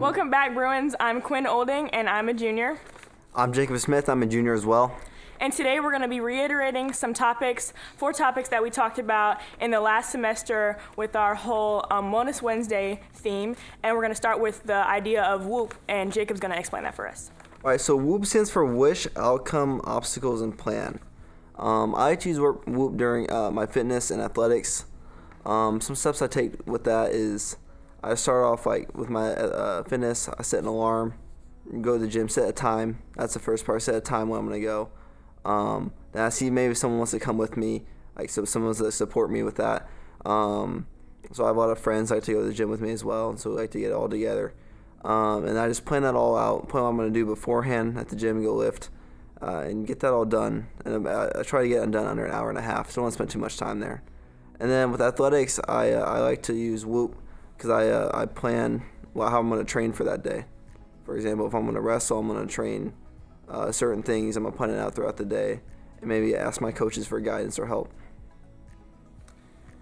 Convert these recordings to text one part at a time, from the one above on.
Welcome back, Bruins. I'm Quinn Olding, and I'm a junior. I'm Jacob Smith. I'm a junior as well. And today we're going to be reiterating four topics that we talked about in the last semester with our whole Wellness Wednesday theme. And we're going to start with the idea of WHOOP, and Jacob's going to explain that for us. All right, so WHOOP stands for Wish, Outcome, Obstacles, and Plan. I like to use WHOOP during my fitness and athletics. Some steps I take with that is I start off with my fitness. I set an alarm, go to the gym, set a time. That's the first part. Set a time when I'm going to go. Then I see maybe someone wants to come with me, so someone wants to support me with that. So I have a lot of friends that like to go to the gym with me as well, and so we like to get it all together. And I just plan that all out, plan what I'm going to do beforehand at the gym, go lift, and get that all done. And I try to get it done under an hour and a half, so I don't want to spend too much time there. And then with athletics, I like to use WHOOP because I plan how I'm going to train for that day. For example, if I'm going to wrestle, I'm going to train certain things. I'm going to plan it out throughout the day and maybe ask my coaches for guidance or help.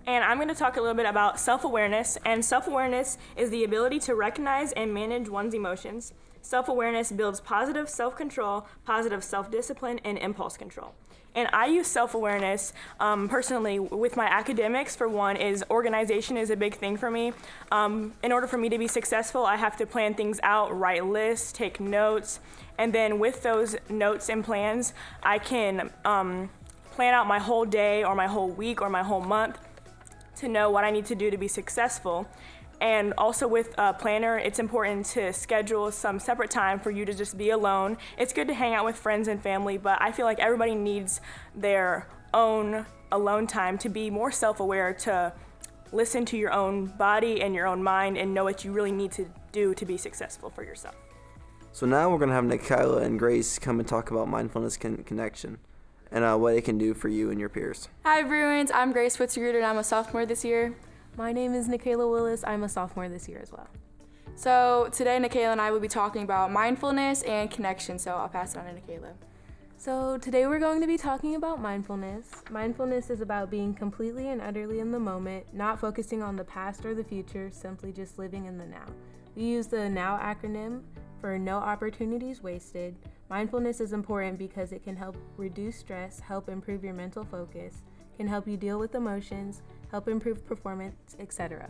And I'm going to talk a little bit about self-awareness. And self-awareness is the ability to recognize and manage one's emotions. Self-awareness builds positive self-control, positive self-discipline, and impulse control. And I use self-awareness personally with my academics. For one, organization is a big thing for me. In order for me to be successful, I have to plan things out, write lists, take notes, and then with those notes and plans, I can plan out my whole day or my whole week or my whole month to know what I need to do to be successful. And also with a planner, it's important to schedule some separate time for you to just be alone. It's good to hang out with friends and family, but I feel like everybody needs their own alone time to be more self-aware, to listen to your own body and your own mind and know what you really need to do to be successful for yourself. So now we're going to have Nikayla and Grace come and talk about mindfulness connection and what it can do for you and your peers. Hi, Bruins. I'm Grace Fitzgerald, and I'm a sophomore this year. My name is Nikayla Willis. I'm a sophomore this year as well. So today, Nikayla and I will be talking about mindfulness and connection, so I'll pass it on to Nikayla. So today we're going to be talking about mindfulness. Mindfulness is about being completely and utterly in the moment, not focusing on the past or the future, simply just living in the now. We use the NOW acronym for No Opportunities Wasted. Mindfulness is important because it can help reduce stress, help improve your mental focus, can help you deal with emotions, help improve performance, etc.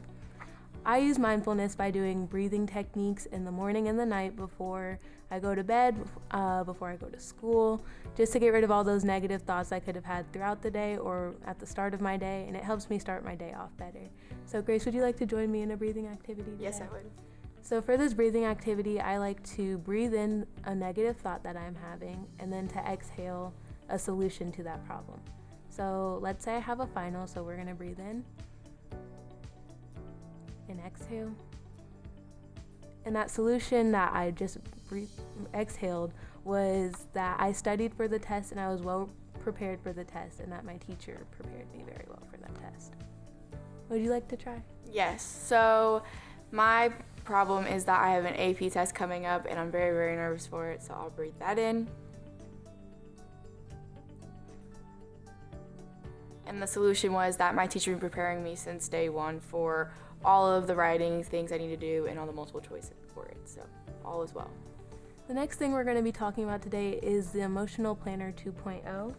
I use mindfulness by doing breathing techniques in the morning and the night before I go to bed, before I go to school, just to get rid of all those negative thoughts I could have had throughout the day or at the start of my day, and it helps me start my day off better. So Grace, would you like to join me in a breathing activity today? Yes, I would. So for this breathing activity, I like to breathe in a negative thought that I'm having and then to exhale a solution to that problem. So let's say I have a final, so we're gonna breathe in and exhale. And that solution that I just exhaled was that I studied for the test and I was well prepared for the test, and that my teacher prepared me very well for that test. Would you like to try? Yes. So my problem is that I have an AP test coming up, and I'm very, very nervous for it, so I'll breathe that in. And the solution was that my teacher had been preparing me since day one for all of the writing things I need to do and all the multiple choice for it, so all is well. The next thing we're going to be talking about today is the Emotional Planner 2.0.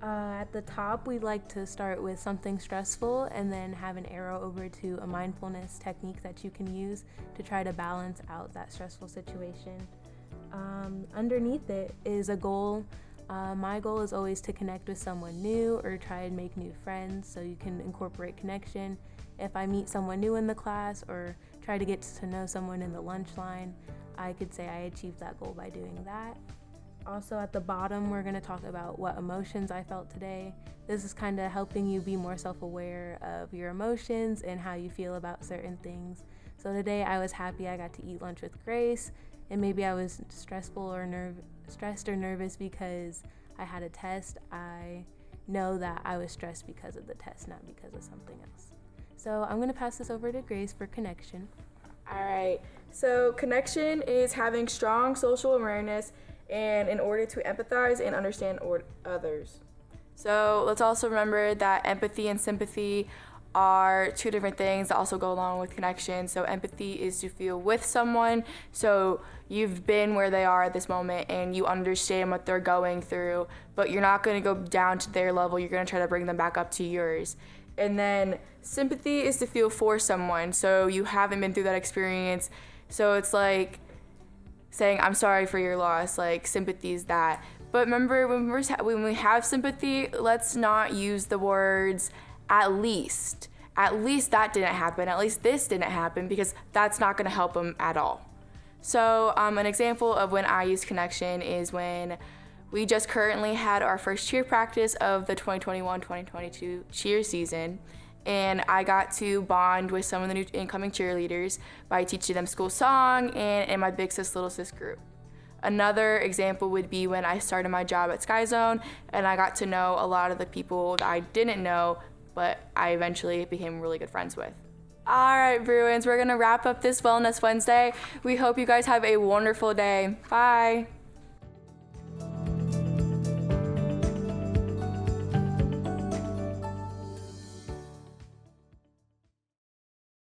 At the top, we'd like to start with something stressful and then have an arrow over to a mindfulness technique that you can use to try to balance out that stressful situation. Underneath it is a goal. My goal is always to connect with someone new or try and make new friends, so you can incorporate connection. If I meet someone new in the class or try to get to know someone in the lunch line, I could say I achieved that goal by doing that. Also at the bottom, we're going to talk about what emotions I felt today. This is kind of helping you be more self-aware of your emotions and how you feel about certain things. So today I was happy I got to eat lunch with Grace, and maybe I was stressed or nervous because I had a test. I know that I was stressed because of the test, not because of something else. So I'm going to pass this over to Grace for connection. All right. So connection is having strong social awareness and in order to empathize and understand others. So let's also remember that empathy and sympathy are two different things that also go along with connection. So empathy is to feel with someone. So you've been where they are at this moment and you understand what they're going through, but you're not going to go down to their level. You're going to try to bring them back up to yours. And then sympathy is to feel for someone. So you haven't been through that experience. So it's like saying, I'm sorry for your loss. Like, sympathy is that. But remember, when we have sympathy, let's not use the words at least that didn't happen, at least this didn't happen, because that's not going to help them at all. So an example of when I use connection is when we just currently had our first cheer practice of the 2021-2022 cheer season, and I got to bond with some of the new incoming cheerleaders by teaching them school song and in my Big Sis Little Sis group. Another example would be when I started my job at Sky Zone, and I got to know a lot of the people that I didn't know, but I eventually became really good friends with. All right, Bruins, we're gonna wrap up this Wellness Wednesday. We hope you guys have a wonderful day. Bye.